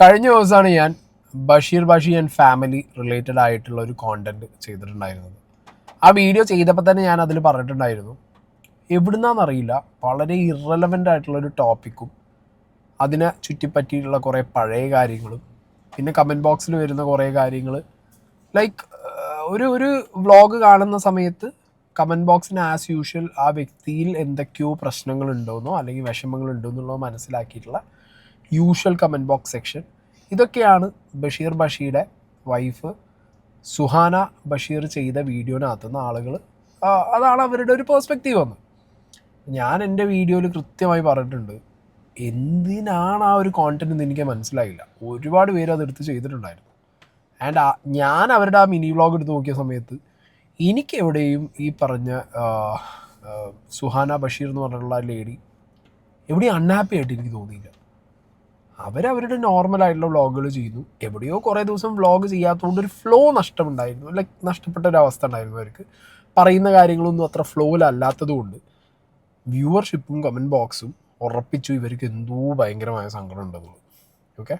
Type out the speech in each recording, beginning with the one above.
കഴിഞ്ഞ ദിവസമാണ് ഞാൻ ബഷീർ ആൻഡ് ഫാമിലി റിലേറ്റഡ് ആയിട്ടുള്ള ഒരു കോണ്ടന്റ് ചെയ്തിട്ടുണ്ടായിരുന്നത്. ആ വീഡിയോ ചെയ്തപ്പോൾ തന്നെ ഞാൻ അതിൽ പറഞ്ഞിട്ടുണ്ടായിരുന്നു, എവിടുന്നാന്നറിയില്ല വളരെ ഇറലവൻ്റ് ആയിട്ടുള്ള ഒരു ടോപ്പിക്കും അതിനെ ചുറ്റിപ്പറ്റിയിട്ടുള്ള കുറേ പഴയ കാര്യങ്ങളും പിന്നെ കമൻറ്റ് ബോക്സിൽ വരുന്ന കുറേ കാര്യങ്ങൾ ലൈക്ക് ഒരു വ്ളോഗ് കാണുന്ന സമയത്ത് കമൻറ്റ് ബോക്സിന് ആസ് യൂഷ്വൽ ആ വ്യക്തിയിൽ എന്തൊക്കെയോ പ്രശ്നങ്ങളുണ്ടോയെന്നോ അല്ലെങ്കിൽ വിഷമങ്ങളുണ്ടോ എന്നുള്ളതോ മനസ്സിലാക്കിയിട്ടുള്ള യൂഷ്വൽ കമൻറ്റ് ബോക്സ് സെക്ഷൻ. ഇതൊക്കെയാണ് ബഷീറുടെ വൈഫ് സുഹാന ബഷീർ ചെയ്ത വീഡിയോനകത്തുനിന്ന് ആളുകൾ അതാണ് അവരുടെ ഒരു പേഴ്സ്പെക്റ്റീവ് വന്നത്. ഞാൻ എൻ്റെ വീഡിയോയിൽ കൃത്യമായി പറഞ്ഞിട്ടുണ്ട് എന്തിനാണ് ആ ഒരു കോണ്ടന്റ് എന്ന് എനിക്ക് മനസ്സിലായില്ല. ഒരുപാട് പേര് അതെടുത്ത് ചെയ്തിട്ടുണ്ടായിരുന്നു. ആൻഡ് ഞാൻ അവരുടെ ആ മിനി വ്ളോഗ് എടുത്ത് നോക്കിയ സമയത്ത് എനിക്ക് എവിടെയും ഈ പറഞ്ഞ സുഹാന ബഷീർ എന്ന് പറഞ്ഞിട്ടുള്ള ലേഡി എവിടെയും അൺഹാപ്പി ആയിട്ട് എനിക്ക് തോന്നിയില്ല. അവരവരുടെ നോർമലായിട്ടുള്ള വ്ളോഗുകൾ ചെയ്യുന്നു. എവിടെയോ കുറേ ദിവസം വ്ളോഗ് ചെയ്യാത്തതുകൊണ്ട് ഒരു ഫ്ലോ നഷ്ടമുണ്ടായിരുന്നു, ലൈക്ക് നഷ്ടപ്പെട്ട ഒരു അവസ്ഥ ഉണ്ടായിരുന്നു. അവർക്ക് പറയുന്ന കാര്യങ്ങളൊന്നും അത്ര ഫ്ലോയിലല്ലാത്തത് കൊണ്ട് വ്യൂവർഷിപ്പും കമൻറ്റ് ബോക്സും ഉറപ്പിച്ചു ഇവർക്ക് എന്തോ ഭയങ്കരമായ സങ്കടം ഉണ്ടെന്നുള്ളത്. ഓക്കെ,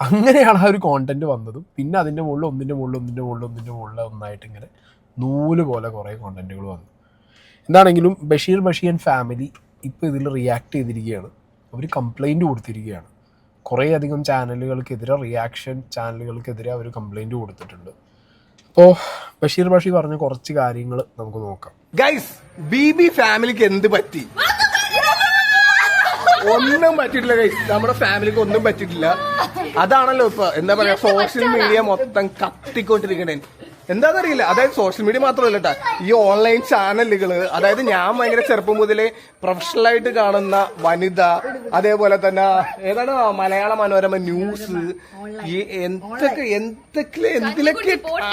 അങ്ങനെയാണ് ആ ഒരു കോണ്ടൻറ്റ് വന്നതും. പിന്നെ അതിൻ്റെ മുകളിൽ ഒന്നിൻ്റെ മുകളിൽ ഒന്നായിട്ട് ഇങ്ങനെ നൂല് പോലെ കുറേ കോണ്ടൻറ്റുകൾ വന്നു. എന്താണെങ്കിലും ബഷീർ ആൻഡ് ഫാമിലി ഇപ്പോൾ ഇതിൽ റിയാക്ട് ചെയ്തിരിക്കുകയാണ്. അവർ കംപ്ലൈൻറ്റ് കൊടുത്തിരിക്കുകയാണ്. കുറേയധികം ചാനലുകൾക്കെതിരെ റിയാക്ഷൻ ചാനലുകൾക്കെതിരെ അവർ കംപ്ലൈൻറ്റ് കൊടുത്തിട്ടുണ്ട്. അപ്പോൾ ബഷീർ പറഞ്ഞ കുറച്ച് കാര്യങ്ങൾ നമുക്ക് നോക്കാം. ഗൈസ്, ബി ഫാമിലിക്ക് എന്ത് പറ്റി? ഒന്നും പറ്റിയിട്ടില്ല ഗൈസ്, നമ്മുടെ ഫാമിലിക്ക് ഒന്നും പറ്റിയിട്ടില്ല. അതാണല്ലോ ഇപ്പൊ എന്താ പറയാ, സോഷ്യൽ മീഡിയ മൊത്തം കത്തിക്കൊണ്ടിരിക്കണേ. എന്താണെന്നറിയില്ല, അതായത് സോഷ്യൽ മീഡിയ മാത്രമല്ല കേട്ടാ, ഈ ഓൺലൈൻ ചാനലുകള്, അതായത് ഞാൻ ഭയങ്കര ചെറുപ്പം മുതലേ പ്രൊഫഷണലായിട്ട് കാണുന്ന വനിത, അതേപോലെ തന്നെ ഏതാണ് മലയാള മനോരമ ന്യൂസ്, ഈ എന്തിലൊക്കെ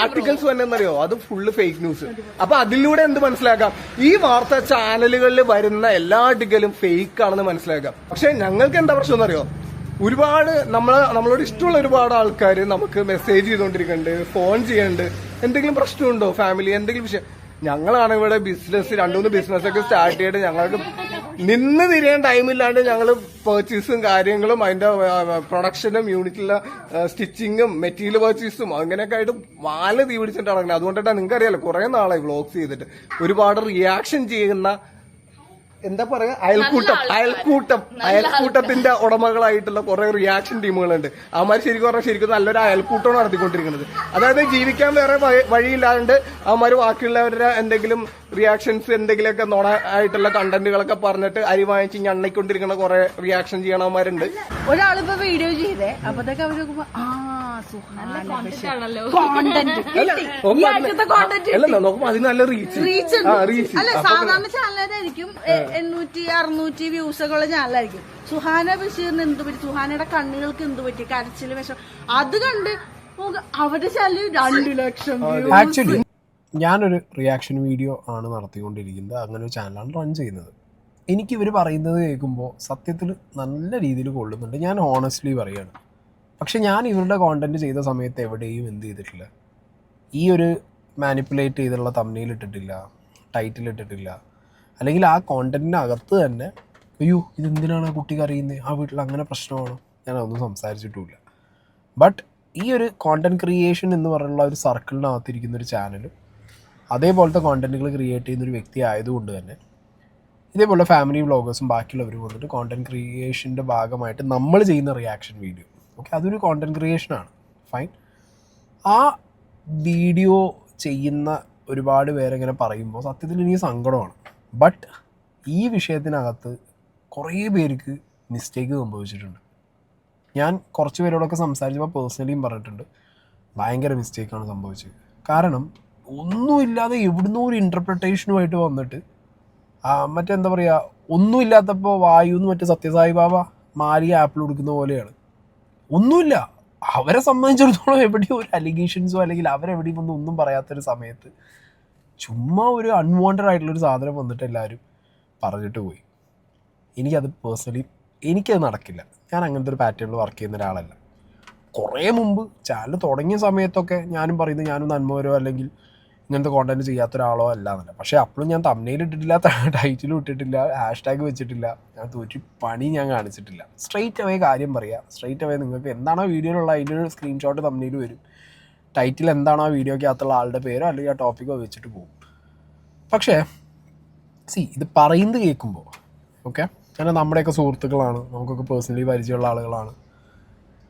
ആർട്ടിക്കിൾസ് വന്നെന്നറിയോ, അത് ഫുള്ള് ഫേക്ക് ന്യൂസ്. അപ്പൊ അതിലൂടെ എന്ത് മനസ്സിലാക്കാം, ഈ വാർത്താ ചാനലുകളിൽ വരുന്ന എല്ലാ ആർട്ടിക്കലും ഫേക്ക് ആണെന്ന് മനസ്സിലാക്കാം. പക്ഷെ ഞങ്ങൾക്ക് എന്താ പ്രശ്നം എന്നറിയോ, ഒരുപാട് നമ്മളോട് ഇഷ്ടമുള്ള ഒരുപാട് ആൾക്കാർ നമുക്ക് മെസ്സേജ് ചെയ്തുകൊണ്ടിരിക്കുന്നുണ്ട്, ഫോൺ ചെയ്യുന്നുണ്ട്. എന്തെങ്കിലും പ്രശ്നമുണ്ടോ ഫാമിലി, എന്തെങ്കിലും വിഷയം? ഞങ്ങളാണ് ഇവിടെ ബിസിനസ് 2-3 ബിസിനസ്സൊക്കെ സ്റ്റാർട്ട് ചെയ്തിട്ട് ഞങ്ങൾക്ക് നിന്ന് തിരിയാൻ ടൈമില്ലാണ്ട് ഞങ്ങൾ പെർച്ചേസും കാര്യങ്ങളും അതിന്റെ പ്രൊഡക്ഷനും യൂണിറ്റിലെ സ്റ്റിച്ചിങ്ങും മെറ്റീരിയൽ പെർച്ചേസും അങ്ങനെയൊക്കെ ആയിട്ട് വാല് തീ പിടിച്ചിട്ടാണ് അങ്ങനെ. അതുകൊണ്ടിട്ടാണ് നിങ്ങൾക്ക് അറിയാലോ, കുറെ നാളായി വ്ളോഗ്സ് ചെയ്തിട്ട് ഒരുപാട് റിയാക്ഷൻ ചെയ്യുന്ന എന്താ പറയാ, അയൽക്കൂട്ടത്തിന്റെ ഉടമകളായിട്ടുള്ള കുറെ റിയാക്ഷൻ ടീമുകളുണ്ട്. അവന്മാർ ശരിക്കും നല്ലൊരു അയൽക്കൂട്ടമാണ് നടത്തിക്കൊണ്ടിരിക്കുന്നത്. അതായത് ജീവിക്കാൻ വേറെ വഴിയില്ലാണ്ട് അവന്മാർ ബാക്കിയുള്ളവരുടെ എന്തെങ്കിലും റിയാക്ഷൻസ് എന്തെങ്കിലുമൊക്കെ നോണ ആയിട്ടുള്ള കണ്ടന്റുകളൊക്കെ പറഞ്ഞിട്ട് അരി വാങ്ങിച്ച് ഞണ്ണിക്കൊണ്ടിരിക്കുന്ന കുറെ റിയാക്ഷൻ ചെയ്യണവന്മാരുണ്ട്. ഒരാളിപ്പോ വീഡിയോ ചെയ്തേ, അപ്പത്തേക്ക് അവര് നോക്കുമ്പോ അതിന് നല്ല റീച്ച് അല്ല, സാധാരണ ചാനലായിരിക്കും 800-600 വ്യൂസ് ഒക്കെ ഉള്ള ചാനലായിരിക്കും. സുഹാന ബഷീറിന് എന്ത് പറ്റി, സുഹാനയുടെ കണ്ണുകൾക്ക് എന്ത് പറ്റി, കരച്ചില് വിഷം, അത് കണ്ട് അവരുടെ ചാനൽ 2 ലക്ഷം. ആക്ച്വലി ഞാനൊരു റിയാക്ഷൻ വീഡിയോ ആണ് നടത്തിക്കൊണ്ടിരിക്കുന്നത്. അങ്ങനെ ഒരു ചാനലാണ് റൺ ചെയ്യുന്നത്. എനിക്ക് ഇവർ പറയുന്നത് കേൾക്കുമ്പോൾ സത്യത്തിൽ നല്ല രീതിയിൽ കൊള്ളുന്നുണ്ട്, ഞാൻ ഓണസ്റ്റ്ലി പറയുകയാണ്. പക്ഷെ ഞാൻ ഇവരുടെ കോണ്ടന്റ് ചെയ്ത സമയത്ത് എവിടെയും എന്ത് ചെയ്തിട്ടില്ല, ഈ ഒരു മാനിപ്പുലേറ്റ് ചെയ്തുള്ള തംബ്നെയിൽ ഇട്ടിട്ടില്ല, ടൈറ്റിൽ ഇട്ടിട്ടില്ല, അല്ലെങ്കിൽ ആ കോണ്ടന്റിനകത്ത് തന്നെ അയ്യോ ഇതെന്തിനാണ് ആ കുട്ടിക്ക് അറിയുന്നത്, ആ വീട്ടിൽ അങ്ങനെ പ്രശ്നമാണോ, ഞാൻ അതൊന്നും സംസാരിച്ചിട്ടുമില്ല. ബട്ട് ഈ ഒരു കോണ്ടന്റ് ക്രിയേഷൻ എന്ന് പറയുന്ന ഒരു സർക്കിളിനകത്തിരിക്കുന്നൊരു ചാനലും അതേപോലത്തെ കോണ്ടന്റുകൾ ക്രിയേറ്റ് ചെയ്യുന്നൊരു വ്യക്തി ആയതുകൊണ്ട് തന്നെ ഇതേപോലെ ഫാമിലി വ്ളോഗേഴ്സും ബാക്കിയുള്ളവരും വന്നിട്ട് കോണ്ടന്റ് ക്രിയേഷൻ്റെ ഭാഗമായിട്ട് നമ്മൾ ചെയ്യുന്ന റിയാക്ഷൻ വീഡിയോ, ഓക്കെ, അതൊരു കോണ്ടന്റ് ക്രിയേഷനാണ്, ഫൈൻ. ആ വീഡിയോ ചെയ്യുന്ന ഒരുപാട് പേരെങ്ങനെ പറയുമ്പോൾ സത്യത്തിൽ എനിക്ക് സങ്കടമാണ്. ബട്ട് ഈ വിഷയത്തിനകത്ത് കുറേ പേർക്ക് മിസ്റ്റേക്ക് സംഭവിച്ചിട്ടുണ്ട്. ഞാൻ കുറച്ച് പേരോടൊക്കെ സംസാരിച്ചപ്പോൾ പേഴ്സണലിയും പറഞ്ഞിട്ടുണ്ട്, ഭയങ്കര മിസ്റ്റേക്കാണ് സംഭവിച്ചത്. കാരണം ഒന്നുമില്ലാതെ എവിടുന്നോ ഒരു ഇൻ്റർപ്രിട്ടേഷനുമായിട്ട് വന്നിട്ട് മറ്റെന്താ പറയുക, ഒന്നുമില്ലാത്തപ്പോൾ വായുന്ന് മറ്റേ സത്യസായി ബാബ മാലിയ ആപ്പിൾ കൊടുക്കുന്ന പോലെയാണ്. ഒന്നുമില്ല, അവരെ സംബന്ധിച്ചിടത്തോളം എവിടെയോ ഒരു അലിഗേഷൻസോ അല്ലെങ്കിൽ അവരെവിടെയും ഒന്നും പറയാത്തൊരു സമയത്ത് ചുമ്മാ ഒരു അൺവാണ്ടഡ് ആയിട്ടുള്ളൊരു സാധനം വന്നിട്ട് എല്ലാവരും പറഞ്ഞിട്ട് പോയി. എനിക്കത് പേഴ്സണലി എനിക്കത് നടക്കില്ല. ഞാൻ അങ്ങനത്തെ ഒരു പാറ്റേണിൽ വർക്ക് ചെയ്യുന്ന ഒരാളല്ല. കുറേ മുമ്പ് ചാനൽ തുടങ്ങിയ സമയത്തൊക്കെ ഞാനും പറയുന്നത് ഞാനും നന്മവരോ അല്ലെങ്കിൽ ഇങ്ങനത്തെ കോണ്ടന്റ് ചെയ്യാത്ത ഒരാളോ അല്ല എന്നല്ല. പക്ഷേ അപ്പോഴും ഞാൻ തമ്മിൽ ഇട്ടിട്ടില്ല, ടൈറ്റിലും ഇട്ടിട്ടില്ല, ഹാഷ്ടാഗ് വെച്ചിട്ടില്ല, ഞാൻ ഒരു പണി ഞാൻ കാണിച്ചിട്ടില്ല. സ്ട്രെയിറ്റ് അവേ കാര്യം പറയുക. സ്ട്രെയിറ്റ് അവേ നിങ്ങൾക്ക് എന്താണോ വീഡിയോയിലുള്ള അതിൻ്റെ ഒരു സ്ക്രീൻഷോട്ട് തമ്മിൽ വരും. ടൈറ്റിൽ എന്താണോ ആ വീഡിയോക്കകത്തുള്ള ആളുടെ പേരോ അല്ലെങ്കിൽ ആ ടോപ്പിക്കോ വെച്ചിട്ട് പോകും. പക്ഷേ ഇത് പറയുന്നത് കേൾക്കുമ്പോൾ ഓക്കെ, കാരണം നമ്മുടെയൊക്കെ സുഹൃത്തുക്കളാണ്, നമുക്കൊക്കെ പേഴ്സണലി പരിചയമുള്ള ആളുകളാണ്.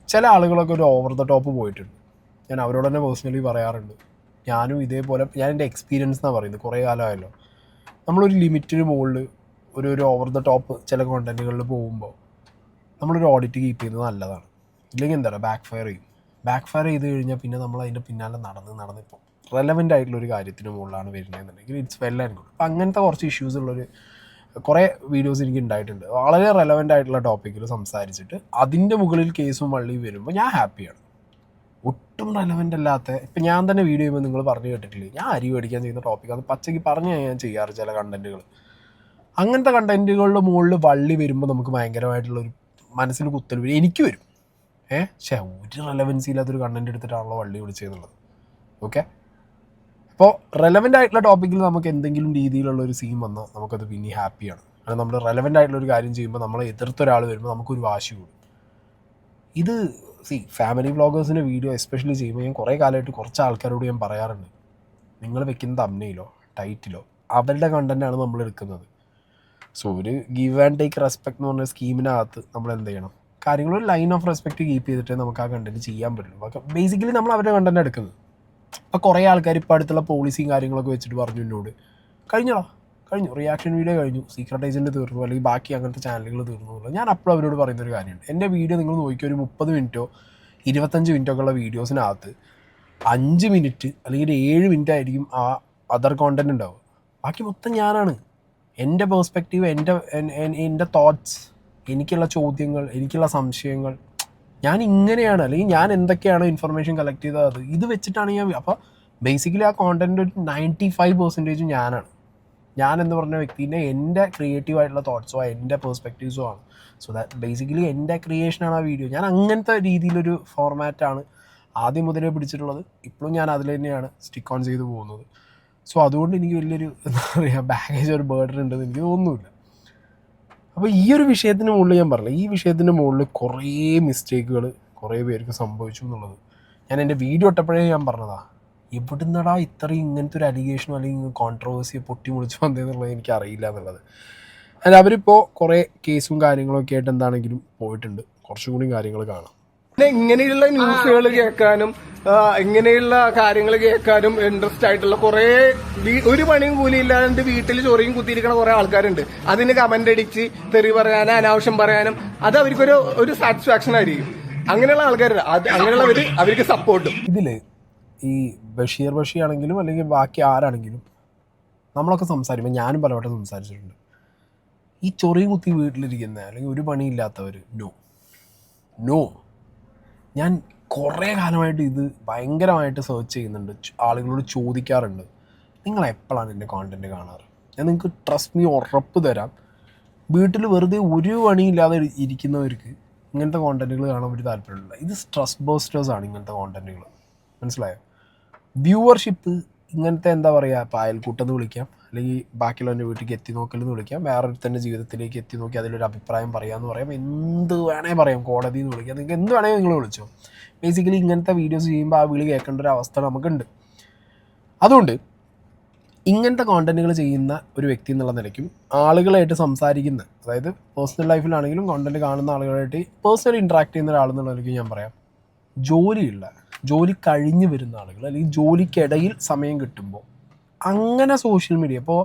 ചില ആളുകളൊക്കെ ഒരു ഓവർ ദ ടോപ്പ് പോയിട്ടുണ്ട്. ഞാൻ അവരോട് തന്നെ പേഴ്സണലി പറയാറുണ്ട്. ഞാനും ഇതേപോലെ, ഞാൻ എൻ്റെ എക്സ്പീരിയൻസ് എന്നാണ് പറയുന്നത്. കുറേ കാലമായല്ലോ നമ്മളൊരു ലിമിറ്റിന് മുകളിൽ ഒരു ഓവർ ദ ടോപ്പ് ചില കോണ്ടൻറ്റുകളിൽ പോകുമ്പോൾ നമ്മളൊരു ഓഡിറ്റ് കീപ്പ് ചെയ്യുന്നത് നല്ലതാണ്. ഇല്ലെങ്കിൽ എന്താ പറയുക, ബാക്ക് ഫയർ ചെയ്ത് കഴിഞ്ഞാൽ പിന്നെ നമ്മൾ അതിൻ്റെ പിന്നാലെ നടന്നിപ്പോൾ റെലവൻ്റ് ആയിട്ടുള്ളൊരു കാര്യത്തിന് മുകളിലാണ് വരുന്നതെന്നുണ്ടെങ്കിൽ ഇറ്റ്സ് വെൽ ആൻഡ് ഗുഡ്. അപ്പോൾ അങ്ങനത്തെ കുറച്ച് ഇഷ്യൂസ് ഉള്ളൊരു കുറേ വീഡിയോസ് എനിക്ക് ഉണ്ടായിട്ടുണ്ട്. വളരെ റെലവൻ്റ് ആയിട്ടുള്ള ടോപ്പിക്കിൽ സംസാരിച്ചിട്ട് അതിൻ്റെ മുകളിൽ കേസും വള്ളിയും വരുമ്പോൾ ഞാൻ ഹാപ്പിയാണ്. ഒട്ടും റെലവൻ്റ് അല്ലാത്ത, ഇപ്പം ഞാൻ തന്നെ വീഡിയോ ചെയ്യുമ്പോൾ നിങ്ങൾ പറഞ്ഞു കേട്ടിട്ടില്ലേ, ഞാൻ അരി മേടിക്കാൻ ചെയ്യുന്ന ടോപ്പിക് അത് പച്ചയ്ക്ക് പറഞ്ഞ് ഞാൻ ചെയ്യാറ് ചില കണ്ടൻറ്റുകൾ. അങ്ങനത്തെ കണ്ടൻറ്റുകളുടെ മുകളിൽ വള്ളി വരുമ്പോൾ നമുക്ക് ഭയങ്കരമായിട്ടുള്ളൊരു മനസ്സിൽ കുത്തൽ വരും. എനിക്ക് വരും. ഒരു റെലവൻസി ഇല്ലാത്തൊരു കണ്ടൻറ്റ് എടുത്തിട്ടാണല്ലോ വള്ളി വിളിച്ചതെന്നുള്ളത്. ഓക്കെ, അപ്പോൾ റെലവൻ്റ് ആയിട്ടുള്ള ടോപ്പിക്കിൽ നമുക്ക് എന്തെങ്കിലും രീതിയിലുള്ളൊരു സീൻ വന്നാൽ നമുക്കത് പിന്നെ ഹാപ്പിയാണ്. കാരണം നമ്മൾ റെലവൻ്റ് ആയിട്ടുള്ളൊരു കാര്യം ചെയ്യുമ്പോൾ നമ്മളെ എതിർത്തൊരാൾ വരുമ്പോൾ നമുക്കൊരു വാശി കൂടും. ഇത് ഫാമിലി വ്ളോഗേഴ്സിൻ്റെ വീഡിയോ എസ്പെഷ്യലി ചെയ്യുമ്പോൾ ഞാൻ കുറേ കാലമായിട്ട് കുറച്ച് ആൾക്കാരോട് ഞാൻ പറയാറുണ്ട്, നിങ്ങൾ വെക്കുന്ന തംബ്നെയിലോ ടൈറ്റിലോ അവരുടെ കണ്ടൻറ്റാണ് നമ്മൾ എടുക്കുന്നത്. സോ ഒരു ഗീവ് ആൻഡ് ടേക്ക് റെസ്പെക്ട് എന്ന് പറഞ്ഞ സ്കീമിനകത്ത് നമ്മൾ എന്ത് ചെയ്യണം, കാര്യങ്ങളൊരു ലൈൻ ഓഫ് റെസ്പെക്റ്റ് കീപ്പ് ചെയ്തിട്ടേ നമുക്ക് ആ കണ്ടൻറ്റ് ചെയ്യാൻ പറ്റുള്ളൂ. ബേസിക്കലി നമ്മൾ അവരുടെ കണ്ടൻറ്റ് എടുക്കുന്നത്. അപ്പോൾ കുറേ ആൾക്കാർ ഇപ്പോൾ അടുത്തുള്ള പോളിസിയും കാര്യങ്ങളൊക്കെ വെച്ചിട്ട് പറഞ്ഞു എന്നോട്, കഴിഞ്ഞു റിയാക്ഷൻ വീഡിയോ കഴിഞ്ഞു, സീക്രട്ട് ഏജൻറ്റ് തീർന്നു, അല്ലെങ്കിൽ ബാക്കി അങ്ങനത്തെ ചാനലുകൾ തീർന്നു. ഞാൻ അപ്പോൾ അവരോട് പറയുന്നൊരു കാര്യമുണ്ട്, എൻ്റെ വീഡിയോ നിങ്ങൾ നോക്കിയ ഒരു 30 മിനിറ്റോ 25 മിനിറ്റോ ഒക്കെ ഉള്ള വീഡിയോസിനകത്ത് 5 മിനിറ്റ് അല്ലെങ്കിൽ 7 മിനിറ്റ് ആയിരിക്കും ആ അതർ കോണ്ടൻറ്റ് ഉണ്ടാവുക. ബാക്കി മൊത്തം ഞാനാണ്. എൻ്റെ പേഴ്സ്പെക്റ്റീവ്, എൻ്റെ തോട്ട്സ്, എനിക്കുള്ള ചോദ്യങ്ങൾ, എനിക്കുള്ള സംശയങ്ങൾ, ഞാൻ ഇങ്ങനെയാണ് അല്ലെങ്കിൽ ഞാൻ എന്തൊക്കെയാണ് ഇൻഫർമേഷൻ കളക്ട് ചെയ്തത് ഇത് വെച്ചിട്ടാണ് ഞാൻ. അപ്പോൾ ബേസിക്കലി ആ കോണ്ടൻറ്റ് ഒരു 95% ഞാൻ എന്ന് പറഞ്ഞ വ്യക്തിൻ്റെ എൻ്റെ ക്രിയേറ്റീവ് ആയിട്ടുള്ള തോട്ട്സോ എൻ്റെ പേഴ്സ്പെക്റ്റീവ്സോ ആണ്. സോ ദാറ്റ് ബേസിക്കലി എൻ്റെ ക്രിയേഷനാണ് ആ വീഡിയോ. ഞാൻ അങ്ങനത്തെ രീതിയിലൊരു ഫോർമാറ്റാണ് ആദ്യം മുതലേ പിടിച്ചിട്ടുള്ളത്. ഇപ്പോഴും ഞാൻ അതിൽ തന്നെയാണ് സ്റ്റിക്ക് ഓൺ ചെയ്ത് പോകുന്നത്. സോ അതുകൊണ്ട് എനിക്ക് വലിയൊരു എന്താ പറയുക ബാഗേജ് ഒരു ബേർഡൻ ഉണ്ടെന്ന് എനിക്ക് തോന്നുന്നില്ല. അപ്പോൾ ഈ ഒരു വിഷയത്തിന് മുകളിൽ ഞാൻ പറഞ്ഞില്ല, ഈ വിഷയത്തിൻ്റെ മുകളിൽ കുറേ മിസ്റ്റേക്കുകൾ കുറേ പേർക്ക് സംഭവിച്ചു എന്നുള്ളത് ഞാൻ എൻ്റെ വീഡിയോ ഇട്ടപ്പോഴേ ഞാൻ പറഞ്ഞതാണ്. എവിടുന്നടാ ഇത്രയും ഇങ്ങനത്തെ ഒരു അലിഗേഷനോ അല്ലെങ്കിൽ കോൺട്രവേഴ്സിയോ പൊട്ടി മുളിച്ച് വന്നതെന്നുള്ളത് എനിക്കറിയില്ല എന്നുള്ളത്. അല്ല, അവരിപ്പോൾ കുറേ കേസും കാര്യങ്ങളൊക്കെ ആയിട്ട് എന്താണെങ്കിലും പോയിട്ടുണ്ട്. കുറച്ചും കൂടി കാര്യങ്ങൾ കാണാം. പിന്നെ ഇങ്ങനെയുള്ള ന്യൂസുകൾ കേൾക്കാനും ഇങ്ങനെയുള്ള കാര്യങ്ങൾ കേൾക്കാനും ഇൻട്രസ്റ്റ് ആയിട്ടുള്ള കുറെ ഒരു പണിയും കൂലി ഇല്ലാണ്ട് വീട്ടിൽ ചൊറിയും കുത്തിയിരിക്കുന്ന കുറെ ആൾക്കാരുണ്ട്. അതിന് കമന്റ് അടിച്ച് തെറി പറയാനും അനാവശ്യം പറയാനും അത് അവർക്കൊരു സാറ്റിസ്ഫാക്ഷൻ ആയിരിക്കും. അങ്ങനെയുള്ള ആൾക്കാരുണ്ട്, അങ്ങനെയുള്ളവര് അവർക്ക് സപ്പോർട്ടും. ഇതില് ഈ ബഷീർ ആണെങ്കിലും അല്ലെങ്കിൽ ബാക്കി ആരാണെങ്കിലും നമ്മളൊക്കെ സംസാരിക്കുമ്പോൾ ഞാനും പലവട്ടം സംസാരിച്ചിട്ടുണ്ട്. ഈ ചൊറിയും കുത്തി വീട്ടിലിരിക്കുന്ന അല്ലെങ്കിൽ ഒരു പണിയില്ലാത്തവർ നോ ഞാൻ കുറേ കാലമായിട്ട് ഇത് ഭയങ്കരമായിട്ട് സെർച്ച് ചെയ്യുന്നുണ്ട്, ആളുകളോട് ചോദിക്കാറുണ്ട്, നിങ്ങൾ എപ്പോഴാണ് എൻ്റെ കോണ്ടൻറ്റ് കാണാറ്? ഞാൻ നിങ്ങൾക്ക് ട്രസ്റ്റ് മീ ഉറപ്പ് തരാം, വീട്ടിൽ വെറുതെ ഒരു പണിയില്ലാതെ ഇരിക്കുന്നവർക്ക് ഇങ്ങനത്തെ കോണ്ടൻറ്റുകൾ കാണാൻ ഒരു താല്പര്യമില്ല. ഇത് സ്ട്രെസ് ബേസ്റ്റേഴ്സാണ് ഇങ്ങനത്തെ കോണ്ടൻറ്റുകൾ, മനസ്സിലായോ? വ്യൂവർഷിപ്പ് ഇങ്ങനത്തെ എന്താ പറയുക, ഇപ്പോൾ അയൽക്കൂട്ടെന്ന് വിളിക്കാം, അല്ലെങ്കിൽ ബാക്കിയുള്ളവൻ്റെ വീട്ടിലേക്ക് എത്തി നോക്കലെന്ന് വിളിക്കാം, വേറൊരുത്തൻ്റെ ജീവിതത്തിലേക്ക് എത്തി നോക്കി അതിലൊരു അഭിപ്രായം പറയാമെന്ന് പറയാം, എന്ത് വേണേൽ പറയാം, കോടതിയിൽ നിന്ന് വിളിക്കാം, നിങ്ങൾക്ക് എന്ത് വേണമെങ്കിൽ നിങ്ങൾ വിളിച്ചോ. ബേസിക്കലി ഇങ്ങനത്തെ വീഡിയോസ് ചെയ്യുമ്പോൾ ആ വിളി കേൾക്കേണ്ട ഒരു അവസ്ഥ നമുക്കുണ്ട്. അതുകൊണ്ട് ഇങ്ങനത്തെ കോണ്ടൻറ്റുകൾ ചെയ്യുന്ന ഒരു വ്യക്തി എന്നുള്ള നിലയ്ക്കും ആളുകളായിട്ട് സംസാരിക്കുന്ന, അതായത് പേഴ്സണൽ ലൈഫിലാണെങ്കിലും കോണ്ടൻറ്റ് കാണുന്ന ആളുകളായിട്ട് പേഴ്സണലി ഇൻട്രാക്ട് ചെയ്യുന്ന ഒരാൾ എന്നുള്ള നിലയ്ക്ക് ഞാൻ പറയാം, ജോലി കഴിഞ്ഞ് വരുന്ന ആളുകൾ അല്ലെങ്കിൽ ജോലിക്കിടയിൽ സമയം കിട്ടുമ്പോൾ അങ്ങനെ സോഷ്യൽ മീഡിയ, ഇപ്പോൾ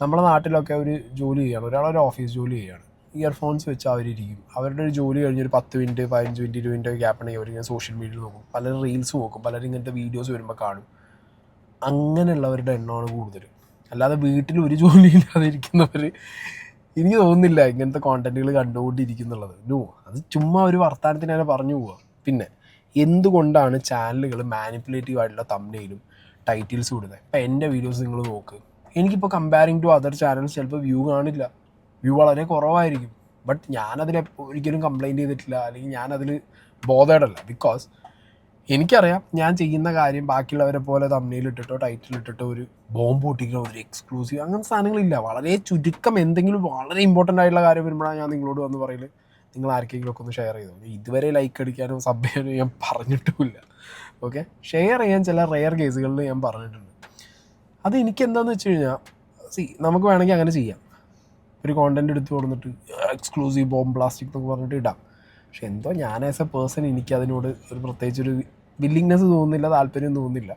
നമ്മുടെ നാട്ടിലൊക്കെ ഒരു ജോലി ചെയ്യാണ്, ഒരാളൊരു ഓഫീസ് ജോലി ചെയ്യുകയാണ്, ഇയർഫോൺസ് വെച്ച് അവരിയ്ക്കും, അവരുടെ ഒരു ജോലി കഴിഞ്ഞൊരു 10 മിനിറ്റ് 15 മിനിറ്റ് 20 മിനിറ്റ് ഗ്യാപ്പുണ്ടെങ്കിൽ അവരിങ്ങനെ സോഷ്യൽ മീഡിയയിൽ നോക്കും, പലരും റീൽസ് നോക്കും, പലരും ഇങ്ങനത്തെ വീഡിയോസ് വരുമ്പോൾ കാണും. അങ്ങനെയുള്ളവരുടെ എണ്ണമാണ് കൂടുതൽ. അല്ലാതെ വീട്ടിൽ ഒരു ജോലി ഇല്ലാതെ ഇരിക്കുന്നവർ എനിക്ക് തോന്നുന്നില്ല ഇങ്ങനത്തെ കോണ്ടൻറ്റുകൾ കണ്ടുകൊണ്ടിരിക്കുന്നുള്ളത്. അത് ചുമ്മാ ഒരു വർത്തമാനത്തിന് തന്നെ പറഞ്ഞു പോവുക. പിന്നെ എന്തുകൊണ്ടാണ് ചാനലുകൾ മാനിപ്പുലേറ്റീവ് ആയിട്ടുള്ള തംബ്നെയിലും ടൈറ്റിൽസ് വിടുന്നത്? ഇപ്പം എൻ്റെ വീഡിയോസ് നിങ്ങൾ നോക്ക്, എനിക്കിപ്പോൾ കമ്പയറിങ് ടു അതർ ചാനൽസ് ചിലപ്പോൾ വ്യൂ കാണില്ല, വ്യൂ വളരെ കുറവായിരിക്കും. ബട്ട് ഞാനതിൽ ഒരിക്കലും കംപ്ലയിൻറ്റ് ചെയ്തിട്ടില്ല, അല്ലെങ്കിൽ ഞാനതിൽ ബോധേഡല്ല. ബിക്കോസ് എനിക്കറിയാം ഞാൻ ചെയ്യുന്ന കാര്യം ബാക്കിയുള്ളവരെ പോലെ തമ്മിലിട്ടിട്ടോ ടൈറ്റിലിട്ടിട്ടോ ഒരു ബോംബ് പൊട്ടിക്കോ ഒരു എക്സ്ക്ലൂസീവ് അങ്ങനത്തെ സാധനങ്ങളില്ല. വളരെ ചുരുക്കം എന്തെങ്കിലും വളരെ ഇമ്പോർട്ടൻ്റ് ആയിട്ടുള്ള കാര്യം വരുമ്പോഴാണ് ഞാൻ നിങ്ങളോട് വന്ന് പറയൽ നിങ്ങൾ ആർക്കെങ്കിലും ഒക്കെ ഒന്ന് ഷെയർ ചെയ്തു. ഇതുവരെ ലൈക്ക് അടിക്കാനും സബ് ചെയ്യാനും ഞാൻ പറഞ്ഞിട്ടുമില്ല. ഓക്കെ, ഷെയർ ചെയ്യാൻ ചില റെയർ കേസുകളിൽ ഞാൻ പറഞ്ഞിട്ടുണ്ട്. അത് എനിക്ക് എന്താണെന്ന് വെച്ച് കഴിഞ്ഞാൽ നമുക്ക് വേണമെങ്കിൽ അങ്ങനെ ചെയ്യാം. ഒരു കോണ്ടൻറ്റ് എടുത്ത് കൊടുത്തിട്ട് എക്സ്ക്ലൂസീവ് ബോംബ് പ്ലാസ്റ്റിക് എന്നൊക്കെ പറഞ്ഞിട്ട് ഇടാം. പക്ഷെ എന്തോ ഞാൻ ആസ് എ പേഴ്സൺ എനിക്കതിനോട് ഒരു പ്രത്യേകിച്ചൊരു വില്ലിങ്നെസ് തോന്നുന്നില്ല, താല്പര്യം തോന്നുന്നില്ല.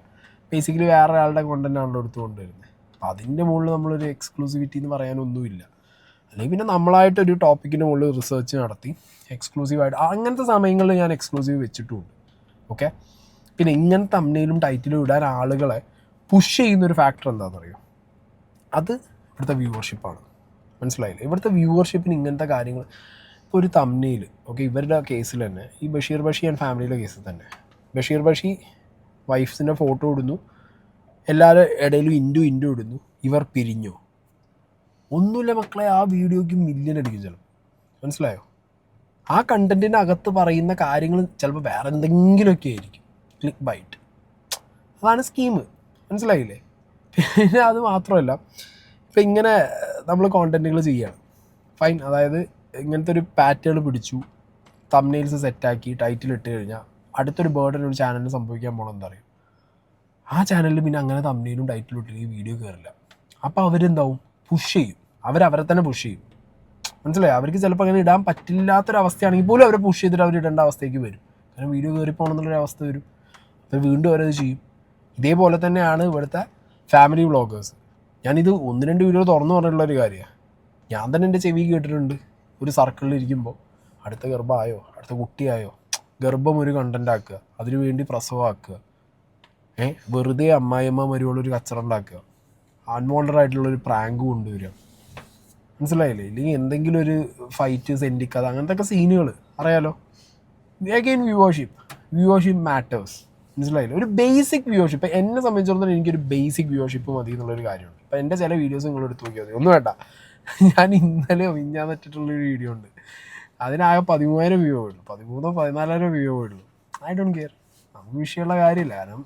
ബേസിക്കലി വേറെ ഒരാളുടെ കോണ്ടൻ്റ് ആണല്ലോ എടുത്തു കൊണ്ടുവരുന്നത്. അപ്പോൾ അതിൻ്റെ മുകളിൽ നമ്മളൊരു എക്സ്ക്ലൂസിവിറ്റി എന്ന് പറയാനൊന്നുമില്ല. അല്ലെങ്കിൽ പിന്നെ നമ്മളായിട്ടൊരു ടോപ്പിക്കിൻ്റെ മുകളിൽ റിസർച്ച് നടത്തി എക്സ്ക്ലൂസീവായിട്ട് അങ്ങനത്തെ സമയങ്ങളിൽ ഞാൻ എക്സ്ക്ലൂസീവ് വെച്ചിട്ടുമുണ്ട്. ഓക്കെ, പിന്നെ ഇങ്ങനത്തെ തംബ്നെയിലും ടൈറ്റിലും ഇടാൻ ആളുകളെ പുഷ് ചെയ്യുന്നൊരു ഫാക്ടർ എന്താണെന്ന് അറിയോ? അത് ഇവിടുത്തെ വ്യൂവർഷിപ്പാണ്. മനസ്സിലായില്ല? ഇവിടുത്തെ വ്യൂവർഷിപ്പിന് ഇങ്ങനത്തെ കാര്യങ്ങൾ, ഇപ്പോൾ ഒരു തംബ്നെയിൽ, ഓക്കെ, ഇവരുടെ കേസിൽ തന്നെ ഈ ബഷീർ ബഷി ആൻഡ് ഫാമിലിയിലെ കേസിൽ തന്നെ ബഷീർ ബഷി വൈഫ്സിൻ്റെ ഫോട്ടോ ഇടുന്നു, എല്ലാവരും ഇടയിലും ഇൻഡു ഇടുന്നു, ഇവർ പിരിഞ്ഞു. ഒന്നുമില്ല മക്കളെ, ആ വീഡിയോയ്ക്ക് മില്യൺ അടിക്കും ചിലപ്പോൾ. മനസ്സിലായോ? ആ കണ്ടൻറ്റിൻ്റെ അകത്ത് പറയുന്ന കാര്യങ്ങൾ ചിലപ്പോൾ വേറെ എന്തെങ്കിലുമൊക്കെ ആയിരിക്കും. ക്ലിക്ക് ബൈറ്റ്, അതാണ് സ്കീം. മനസ്സിലായില്ലേ? പിന്നെ അത് മാത്രമല്ല, ഇപ്പം ഇങ്ങനെ നമ്മൾ കോണ്ടൻറ്റുകൾ ചെയ്യുകയാണ്, ഫൈൻ. അതായത് ഇങ്ങനത്തെ ഒരു പാറ്റേൺ പിടിച്ചു, തംബ്നെയിൽസ് സെറ്റാക്കി ടൈറ്റിൽ ഇട്ട് കഴിഞ്ഞാൽ അടുത്തൊരു ബേർഡൻ ഒരു ചാനലിന് സംഭവിക്കാൻ പോകണം. എന്താ പറയുക, ആ ചാനലിൽ പിന്നെ അങ്ങനെ തംബ്നെയിലും ടൈറ്റിലും ഇട്ടില്ലെങ്കിൽ വീഡിയോ കയറില്ല. അപ്പോൾ അവരെന്താവും, പുഷ് ചെയ്യും, അവരെ തന്നെ പുഷ് ചെയ്യും. മനസ്സിലായി? അവർക്ക് ചിലപ്പോൾ അങ്ങനെ ഇടാൻ പറ്റില്ലാത്തൊരവസ്ഥയാണെങ്കിൽ പോലും അവരെ പുഷ് ചെയ്തിട്ട് അവർ ഇടേണ്ട അവസ്ഥയ്ക്ക് വരും. കാരണം വീഡിയോ കയറിപ്പോകണം എന്നുള്ളൊരു അവസ്ഥ വരും. അപ്പോൾ വീണ്ടും അവരത് ചെയ്യും. ഇതേപോലെ തന്നെയാണ് ഇവിടുത്തെ ഫാമിലി വ്ളോഗേഴ്സ്. ഞാനിത് 1-2 വീഡിയോ തുറന്നു പറഞ്ഞിട്ടുള്ളൊരു കാര്യമാണ്. ഞാൻ തന്നെ എൻ്റെ ചെവി കേട്ടിട്ടുണ്ട്, ഒരു സർക്കിളിലിരിക്കുമ്പോൾ അടുത്ത ഗർഭമായോ, അടുത്ത കുട്ടിയായോ, ഗർഭം ഒരു കണ്ടൻ്റ് ആക്കുക, അതിനു വേണ്ടി പ്രസവമാക്കുക, വെറുതെ അമ്മായിയമ്മ മരുവോളൊരു കച്ചറ ഉണ്ടാക്കുക, അൺവാണ്ടഡ് ആയിട്ടുള്ളൊരു പ്രാങ്ക് കൊണ്ടുവരിക. മനസ്സിലായില്ലേ? ഇല്ലെങ്കിൽ എന്തെങ്കിലും ഒരു ഫൈറ്റ്, സെൻറ്റിക്കഥ, അങ്ങനത്തെ ഒക്കെ സീനുകൾ അറിയാലോ. Again viewership matters. മനസ്സിലായില്ലേ? ഒരു ബേസിക് വ്യൂവർഷിപ്പ്. എന്നെ സംബന്ധിച്ചിടത്തോളം എനിക്കൊരു ബേസിക് വ്യൂവർഷിപ്പ് മതി എന്നുള്ളൊരു കാര്യമുണ്ട്. ഇപ്പം എൻ്റെ ചില വീഡിയോസ് നിങ്ങൾ എടുത്ത് നോക്കിയാൽ മതി. ഒന്നും വേണ്ട, ഞാൻ ഇന്നലെ ഞാൻ വെച്ചിട്ടുള്ളൊരു വീഡിയോ ഉണ്ട്, അതിനാകെ 13,000 വ്യൂ ഉള്ളൂ, 13,000-14,000 വ്യൂ ഉള്ളൂ. ഐ ഡോണ്ട് കെയർ, നമുക്ക് വിഷയമുള്ള കാര്യമില്ല. കാരണം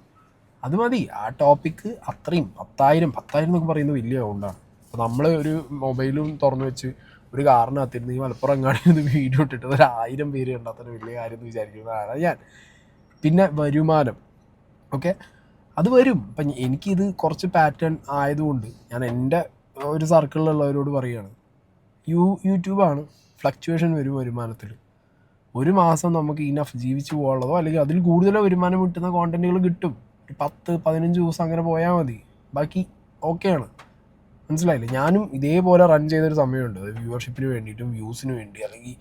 അത് മതി. ആ ടോപ്പിക്ക് അത്രയും 10,000 എന്നൊക്കെ പറയുന്നത് വലിയ അമൗണ്ടാണ്. അപ്പോൾ നമ്മൾ ഒരു മൊബൈലും തുറന്നു വെച്ച് ഒരു കാറിനകത്തിരുന്ന് ഈ മലപ്പുറം അങ്ങാടിയിരുന്ന് വീഡിയോ ഇട്ടിട്ട് 1,000 പേര് കണ്ടാൽ വലിയ കാര്യം എന്ന് വിചാരിക്കുന്നതാണ് ഞാൻ. പിന്നെ വരുമാനം, ഓക്കെ, അത് വരും. അപ്പം എനിക്കിത് കുറച്ച് പാറ്റേൺ ആയതുകൊണ്ട് ഞാൻ എൻ്റെ ഒരു സർക്കിളിലുള്ളവരോട് പറയുകയാണ്, യൂട്യൂബാണ്, ഫ്ലക്ച്വേഷൻ വരും വരുമാനത്തിൽ. ഒരു മാസം നമുക്ക് ഇനഫ് ജീവിച്ചു പോകാനുള്ളതോ അല്ലെങ്കിൽ അതിൽ കൂടുതലോ വരുമാനം കിട്ടുന്ന കോണ്ടൻറ്റുകൾ കിട്ടും. 10-15 ദിവസം അങ്ങനെ പോയാൽ മതി, ബാക്കി ഓക്കെയാണ്. മനസ്സിലായില്ലേ? ഞാനും ഇതേപോലെ റൺ ചെയ്തൊരു സമയമുണ്ട്, വ്യൂവർഷിപ്പിന് വേണ്ടിയിട്ടും വ്യൂസിന് വേണ്ടി, അല്ലെങ്കിൽ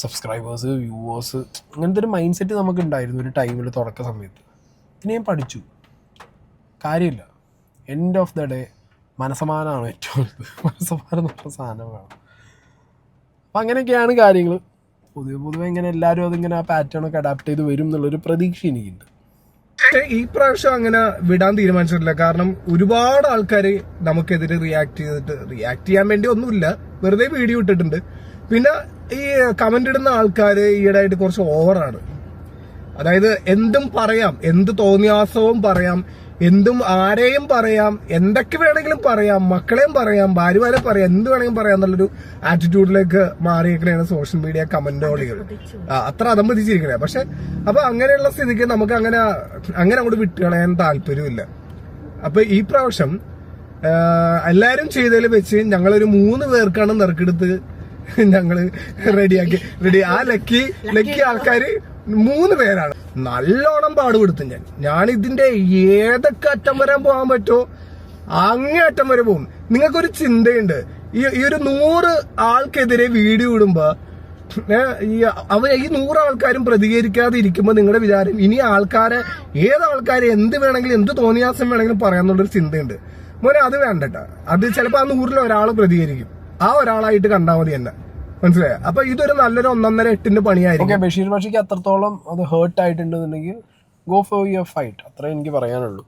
സബ്സ്ക്രൈബേഴ്സ്, വ്യൂവേഴ്സ്, അങ്ങനത്തെ ഒരു മൈൻഡ് സെറ്റ് നമുക്ക് ഉണ്ടായിരുന്നു ഒരു ടൈമിൽ, തുടക്ക സമയത്ത്. പിന്നെ ഞാൻ പഠിച്ചു, കാര്യമില്ല. എൻഡ് ഓഫ് ദ ഡേ മനസ്സമാനമാണ് ഏറ്റവും വലുത്. മനസ്സമാനം എന്ന് പറഞ്ഞ സാധനം വേണം. അപ്പം അങ്ങനെയൊക്കെയാണ് കാര്യങ്ങൾ. പൊതുവെ ഇങ്ങനെ എല്ലാവരും അതിങ്ങനെ ആ പാറ്റേണൊക്കെ അഡാപ്റ്റ് ചെയ്ത് വരും എന്നുള്ളൊരു പ്രതീക്ഷ എനിക്കുണ്ട്. ഈ പ്രാവശ്യം അങ്ങനെ വിടാൻ തീരുമാനിച്ചിട്ടില്ല. കാരണം ഒരുപാട് ആൾക്കാർ നമുക്കെതിരെ റിയാക്ട് ചെയ്യാൻ വേണ്ടി ഒന്നുമില്ല, വെറുതെ വീഡിയോ ഇട്ടിട്ടുണ്ട്. പിന്നെ ഈ കമന്റ് ഇടുന്ന ആൾക്കാർ ഈയിടെയായിട്ട് കുറച്ച് ഓവറാണ്. അതായത് എന്തും പറയാം, എന്ത് തോന്നിയാസവും പറയാം, എന്തും ആരെയും പറയാം, എന്തൊക്കെ വേണമെങ്കിലും പറയാം, മക്കളെയും പറയാം, ഭാര്യമാരെ പറയാം, എന്ത് വേണമെങ്കിലും പറയാം എന്നുള്ളൊരു ആറ്റിറ്റ്യൂഡിലേക്ക് മാറിയിരിക്കണേണ് സോഷ്യൽ മീഡിയ കമന്റോളികൾ. അത്ര അതമ്പതിച്ചിരിക്കണേ. പക്ഷെ അപ്പൊ അങ്ങനെയുള്ള സ്ഥിതിക്ക് നമുക്ക് അങ്ങനെ അങ്ങോട്ട് വിട്ടുകളയാൻ താല്പര്യമില്ല. അപ്പൊ ഈ പ്രാവശ്യം എല്ലാരും ചെയ്തതിൽ വെച്ച് ഞങ്ങളൊരു 3 പേർക്കാണ് നറുക്കെടുത്ത് ഞങ്ങള് റെഡി. ആ ലക്കി ആൾക്കാര് 3 പേരാണ്. നല്ലോണം പാടുപെടുത്തും ഞാൻ ഇതിന്റെ ഏതൊക്കെ അറ്റം വരാൻ പോകാൻ പറ്റുമോ അങ്ങേ അറ്റം വരെ പോകും. നിങ്ങൾക്കൊരു ചിന്തയുണ്ട്, ഈ ഒരു 100 ആൾക്കെതിരെ വീഡിയോ ഇടുമ്പോ ഈ 100 ആൾക്കാരും പ്രതികരിക്കാതെ ഇരിക്കുമ്പോ നിങ്ങളുടെ വിചാരം ഇനി ഏതാൾക്കാരെ എന്ത് വേണമെങ്കിലും, എന്ത് തോന്നിയാസം വേണമെങ്കിലും പറയാന്നുള്ളൊരു ചിന്തയുണ്ട് മോനെ. അത് വേണ്ടട്ടാ. അത് ചിലപ്പോ ആ 100-ൽ ഒരാൾ പ്രതികരിക്കും, ആ ഒരാളായിട്ട് കണ്ടാൽ മതി എന്നെ. മനസ്സിലായോ? അപ്പൊ ഇതൊരു നല്ലൊരു 1.5-8 പണിയായിരിക്കും. ബഷീർ ബഷിക്ക് അത്രത്തോളം അത് ഹേർട്ട് ആയിട്ടുണ്ടെന്നുണ്ടെങ്കിൽ ഗോ ഫോർ യുവർ ഫൈറ്റ്, അത്രേ എനിക്ക് പറയാനുള്ളൂ.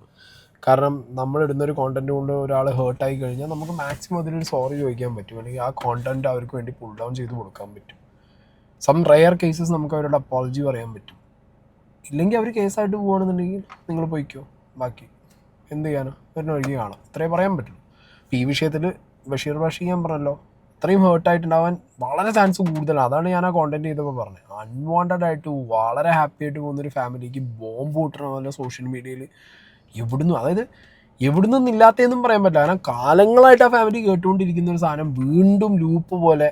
കാരണം നമ്മൾ ഇടുന്നൊരു കോണ്ടന്റ് കൊണ്ട് ഒരാൾ ഹേർട്ടായി കഴിഞ്ഞാൽ നമുക്ക് മാക്സിമം അതിലൊരു സോറി ചോദിക്കാൻ പറ്റും, അല്ലെങ്കിൽ ആ കോണ്ടന്റ് അവർക്ക് വേണ്ടി പുൾ ഡൗൺ ചെയ്ത് കൊടുക്കാൻ പറ്റും. സം റെയർ കേസസ് നമുക്ക് അവരോട് അപ്പോളജി പറയാൻ പറ്റും. ഇല്ലെങ്കിൽ അവർ കേസായിട്ട് പോവുകയാണെന്നുണ്ടെങ്കിൽ നിങ്ങൾ പോയിക്കോ, ബാക്കി എന്ത് ചെയ്യാനോ വരുന്ന വഴിക്ക് കാണാം. ഇത്രയും പറയാൻ പറ്റും. ഈ വിഷയത്തിൽ ബഷീർ ഭാഷി ഞാൻ പറഞ്ഞല്ലോ, അത്രയും ഹേർട്ടായിട്ടുണ്ടാവാൻ വളരെ ചാൻസ് കൂടുതലാണ്. അതാണ് ഞാൻ ആ കോണ്ടന്റ് ചെയ്തപ്പോൾ പറഞ്ഞത്. അൺവാണ്ടഡ് ആയിട്ട് വളരെ ഹാപ്പി ആയിട്ട് പോകുന്നൊരു ഫാമിലിക്ക് ബോംബ് പൊട്ടണ പോലെ സോഷ്യൽ മീഡിയയിൽ എവിടുന്നും, അതായത് എവിടുന്നൊന്നും ഇല്ലാത്തതെന്നും പറയാൻ പറ്റില്ല. കാരണം കാലങ്ങളായിട്ട് ആ ഫാമിലി കേട്ടുകൊണ്ടിരിക്കുന്ന ഒരു സാധനം വീണ്ടും ലൂപ്പ് പോലെ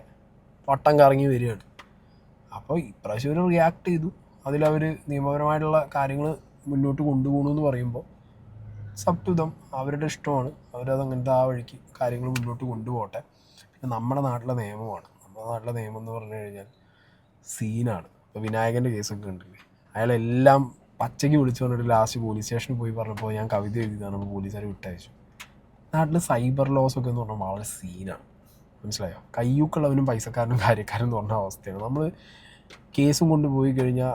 വട്ടം കറങ്ങി വരികയാണ്. അപ്പോൾ ഇപ്രാവശ്യം അവർ റിയാക്ട് ചെയ്തു. അതിലവർ നിയമപരമായിട്ടുള്ള കാര്യങ്ങൾ മുന്നോട്ട് കൊണ്ടുപോകണമെന്ന് പറയുമ്പോൾ സബ്റ്റുതം അവരുടെ ഇഷ്ടമാണ്. അവരത് അങ്ങനത്തെ ആ വഴിക്ക് കാര്യങ്ങൾ മുന്നോട്ട് കൊണ്ടുപോകട്ടെ. പിന്നെ നമ്മുടെ നാട്ടിലെ നിയമമാണ്. നമ്മുടെ നാട്ടിലെ നിയമം എന്ന് പറഞ്ഞു കഴിഞ്ഞാൽ സീനാണ്. ഇപ്പോൾ വിനായകൻ്റെ കേസൊക്കെ ഉണ്ടല്ലേ, അയാളെല്ലാം പച്ചയ്ക്ക് വിളിച്ചു പറഞ്ഞിട്ട് ലാസ്റ്റ് പോലീസ് സ്റ്റേഷനിൽ പോയി പറഞ്ഞപ്പോൾ ഞാൻ കവിത എഴുതിയതാണ്, അപ്പോൾ പോലീസുകാർ വിട്ടയച്ചു. നാട്ടിൽ സൈബർ ലോസൊക്കെ എന്ന് പറഞ്ഞാൽ വളരെ സീനാണ്. മനസ്സിലായോ? കയ്യൂക്കുള്ളവനും പൈസക്കാരനും കാര്യക്കാരനും എന്ന് പറഞ്ഞ അവസ്ഥയാണ്. നമ്മൾ കേസും കൊണ്ട് പോയി കഴിഞ്ഞാൽ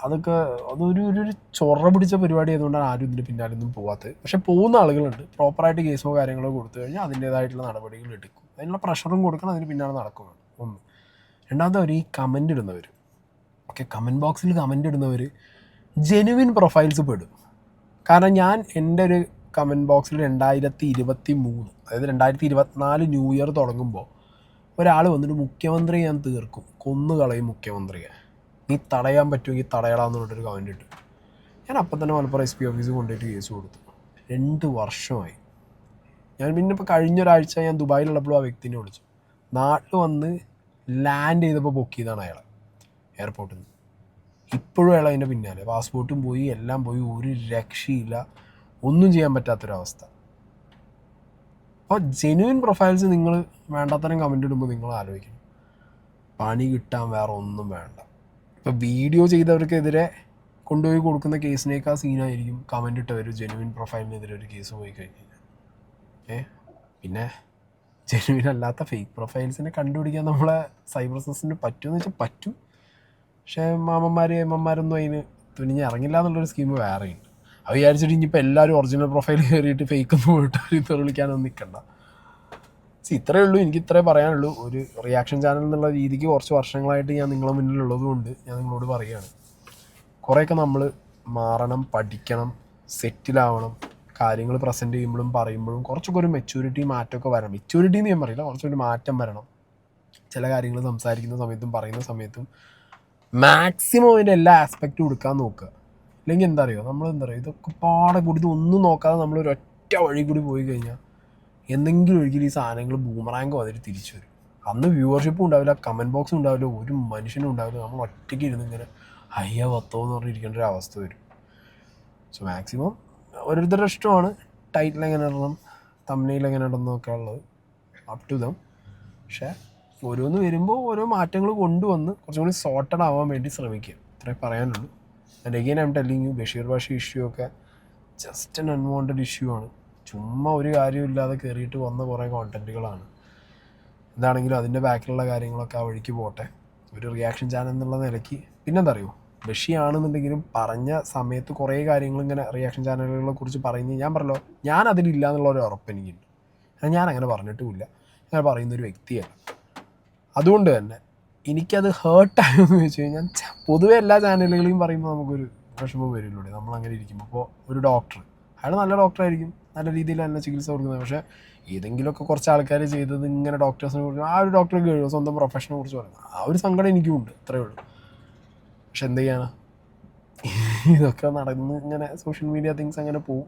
അതൊക്കെ അതൊരു ഒരു ചൊറ പിടിച്ച പരിപാടി ആയതുകൊണ്ടാണ് ആരും ഇതിൻ്റെ പിന്നാലൊന്നും പോകാത്തത്. പക്ഷേ പോകുന്ന ആളുകളുണ്ട്. പ്രോപ്പറായിട്ട് കേസോ കാര്യങ്ങളോ കൊടുത്തു കഴിഞ്ഞാൽ അതിൻ്റേതായിട്ടുള്ള നടപടികൾ എടുക്കും. അതിനുള്ള പ്രഷറും കൊടുക്കണം, അതിന് പിന്നാലെ നടക്കുകയാണ്. ഒന്ന്. രണ്ടാമത്തെ അവർ ഈ കമൻ്റ് ഇടുന്നവർ, ഓക്കെ, കമൻറ്റ് ബോക്സിൽ കമൻ്റ് ഇടുന്നവർ ജെനുവിൻ പ്രൊഫൈൽസ് പെടും. കാരണം ഞാൻ എൻ്റെ ഒരു കമൻറ്റ് ബോക്സിൽ 2023, അതായത് 2024 ന്യൂ ഇയർ തുടങ്ങുമ്പോൾ ഒരാൾ വന്നിട്ട് മുഖ്യമന്ത്രിയെ ഞാൻ തീർക്കും, കൊന്നു കളയും മുഖ്യമന്ത്രിയെ, നീ തടയാൻ പറ്റുമെങ്കിൽ തടയടാന്ന് പറഞ്ഞിട്ടൊരു കമൻറ്റ് ഇട്ടു. ഞാൻ അപ്പം തന്നെ മലപ്പുറം SP ഓഫീസിൽ കൊണ്ടുപോയിട്ട് കേസ് കൊടുത്തു. 2 വർഷമായി. ഞാൻ പിന്നെ ഇപ്പോൾ കഴിഞ്ഞൊരാഴ്ച ഞാൻ ദുബായിലുള്ളപ്പോഴും ആ വ്യക്തിനെ വിളിച്ചു. നാട്ടിൽ വന്ന് ലാൻഡ് ചെയ്തപ്പോൾ പൊക്കിയതാണ് അയാളെ എയർപോർട്ടിൽ നിന്ന്. ഇപ്പോഴും അയാൾ അതിൻ്റെ പിന്നാലെ, പാസ്പോർട്ടും പോയി, എല്ലാം പോയി, ഒരു രക്ഷയില്ല, ഒന്നും ചെയ്യാൻ പറ്റാത്തൊരവസ്ഥ. അപ്പോൾ ജെന്യുവിൻ പ്രൊഫൈൽസ് നിങ്ങൾ വേണ്ടാത്തരം കമൻ്റ് ഇടുമ്പോൾ നിങ്ങൾ ആലോചിക്കണം, പണി കിട്ടാൻ വേറെ ഒന്നും വേണ്ട. ഇപ്പോൾ വീഡിയോ ചെയ്തവർക്കെതിരെ കൊണ്ടുപോയി കൊടുക്കുന്ന കേസിനേക്കാൾ സീനായിരിക്കും കമൻ്റ് ഇട്ടവർ ജെന്യുവിൻ പ്രൊഫൈലിനെതിരെ ഒരു കേസ് പോയി കഴിഞ്ഞാൽ. പിന്നെ ജെന്യുവിൻ അല്ലാത്ത ഫേക്ക് പ്രൊഫൈൽസിനെ കണ്ടുപിടിക്കാൻ നമ്മളെ സൈബർ സെസിന് പറ്റുമെന്ന് വെച്ചാൽ പറ്റും. പക്ഷേ അമ്മമാരൊന്നും അതിന് തുനിഞ്ഞ് ഇറങ്ങില്ല എന്നുള്ളൊരു സ്കീം വേറെയുണ്ട്. അത് വിചാരിച്ചിട്ട് ഇനിയിപ്പോൾ എല്ലാവരും ഒറിജിനൽ പ്രൊഫൈൽ കയറിയിട്ട് ഫേക്കൊന്നും പോയിട്ട് തെളിയിക്കാനൊന്നും നിൽക്കണ്ട. ഇത്രയേ ഉള്ളൂ, എനിക്ക് ഇത്രേ പറയാനുള്ളൂ. ഒരു റിയാക്ഷൻ ചാനൽ എന്നുള്ള രീതിക്ക് കുറച്ച് വർഷങ്ങളായിട്ട് ഞാൻ നിങ്ങളുടെ മുന്നിലുള്ളത് കൊണ്ട് ഞാൻ നിങ്ങളോട് പറയുകയാണ്, കുറേയൊക്കെ നമ്മൾ മാറണം, പഠിക്കണം, സെറ്റിലാവണം. കാര്യങ്ങൾ പ്രസൻറ്റ് ചെയ്യുമ്പോഴും പറയുമ്പോഴും കുറച്ചൊക്കെ ഒരു മെച്യൂരിറ്റി മാറ്റമൊക്കെ വരണം. മെച്യൂരിറ്റി എന്ന് ഞാൻ പറയില്ല, കുറച്ചൊരു മാറ്റം വരണം. ചില കാര്യങ്ങൾ സംസാരിക്കുന്ന സമയത്തും പറയുന്ന സമയത്തും മാക്സിമം അതിൻ്റെ എല്ലാ ആസ്പെക്റ്റും കൊടുക്കാൻ നോക്കുക. ഇല്ലെങ്കിൽ എന്താ പറയുക, നമ്മളെന്താ പറയുക, ഇതൊക്കെ പാടെ കൂടി ഇതൊന്നും നോക്കാതെ നമ്മളൊരു ഒറ്റ വഴി കൂടി പോയി കഴിഞ്ഞാൽ എന്തെങ്കിലും ഒരിക്കലും ഈ സാധനങ്ങൾ ബൂമറാങ്കോ അതിൽ തിരിച്ചു വരും. അന്ന് വ്യൂവർഷിപ്പും ഉണ്ടാവില്ല, കമൻറ്റ് ബോക്സും ഉണ്ടാവില്ല, ഒരു മനുഷ്യനും ഉണ്ടാവില്ല. നമ്മൾ ഒറ്റയ്ക്ക് ഇരുന്ന് ഇങ്ങനെ അയ്യ വത്തോ എന്ന് പറഞ്ഞിരിക്കേണ്ട ഒരു അവസ്ഥ വരും. സോ മാക്സിമം ഓരോരുത്തരുടെ ഇഷ്ടമാണ് ടൈറ്റിൽ എങ്ങനെ ഇടണം, തംബ്നെയിൽ എങ്ങനെ ഇടണം എന്നൊക്കെ ഉള്ളത്, അപ് ടു ദം. പക്ഷേ ഓരോന്ന് വരുമ്പോൾ ഓരോ മാറ്റങ്ങൾ കൊണ്ടുവന്ന് കുറച്ചും കൂടി സോർട്ടഡ് ആവാൻ വേണ്ടി ശ്രമിക്കുക. ഇത്രേ പറയാനുള്ളൂ. And again I am telling you, Basheer Bashi issue ഒക്കെ ജസ്റ്റ് ആൻ അൺവാണ്ടഡ് ഇഷ്യൂ ആണ്. ചുമ്മാ ഒരു കാര്യമില്ലാതെ കയറിയിട്ട് വന്ന കുറേ കോണ്ടൻറ്റുകളാണ്. എന്താണെങ്കിലും അതിൻ്റെ ബാക്കിലുള്ള കാര്യങ്ങളൊക്കെ ആ വഴിക്ക് പോട്ടെ. ഒരു റിയാക്ഷൻ ചാനൽ എന്നുള്ള നിലയ്ക്ക് പിന്നെന്താ അറിയോ, ബഷിയാണെന്നുണ്ടെങ്കിലും പറഞ്ഞ സമയത്ത് കുറേ കാര്യങ്ങൾ ഇങ്ങനെ റിയാക്ഷൻ ചാനലുകളെ കുറിച്ച് പറയുന്നത് ഞാൻ പറഞ്ഞല്ലോ, ഞാൻ അതിലില്ല എന്നുള്ളൊരു ഉറപ്പ് എനിക്കുണ്ട്. ഞാൻ അങ്ങനെ പറഞ്ഞിട്ടുമില്ല, ഞാൻ പറയുന്നൊരു വ്യക്തിയല്ല. അതുകൊണ്ട് തന്നെ എനിക്കത് ഹേർട്ടായെന്ന് ചോദിച്ചു കഴിഞ്ഞാൽ പൊതുവെ എല്ലാ ചാനലുകളെയും പറയുമ്പോൾ നമുക്കൊരു വിഷമം വരില്ലൂടെ നമ്മളങ്ങനെ ഇരിക്കുമ്പോൾ. അപ്പോൾ ഒരു ഡോക്ടർ, അയാൾ നല്ല ഡോക്ടറായിരിക്കും, നല്ല രീതിയിൽ നല്ല ചികിത്സ കൊടുക്കുന്നത്. പക്ഷേ ഏതെങ്കിലുമൊക്കെ കുറച്ച് ആൾക്കാർ ചെയ്തത് ഇങ്ങനെ ഡോക്ടേഴ്സിനെ കുറിച്ച്, ആ ഒരു ഡോക്ടർക്ക് കഴിയും സ്വന്തം പ്രൊഫഷനെ കുറിച്ച് പറയുന്നത്, ആ ഒരു സങ്കടം എനിക്കുമുണ്ട്, അത്രയേ ഉള്ളൂ. പക്ഷെ എന്ത് ചെയ്യാനാ, ഇതൊക്കെ നടന്ന് ഇങ്ങനെ സോഷ്യൽ മീഡിയ തിങ്സ് അങ്ങനെ പോവും.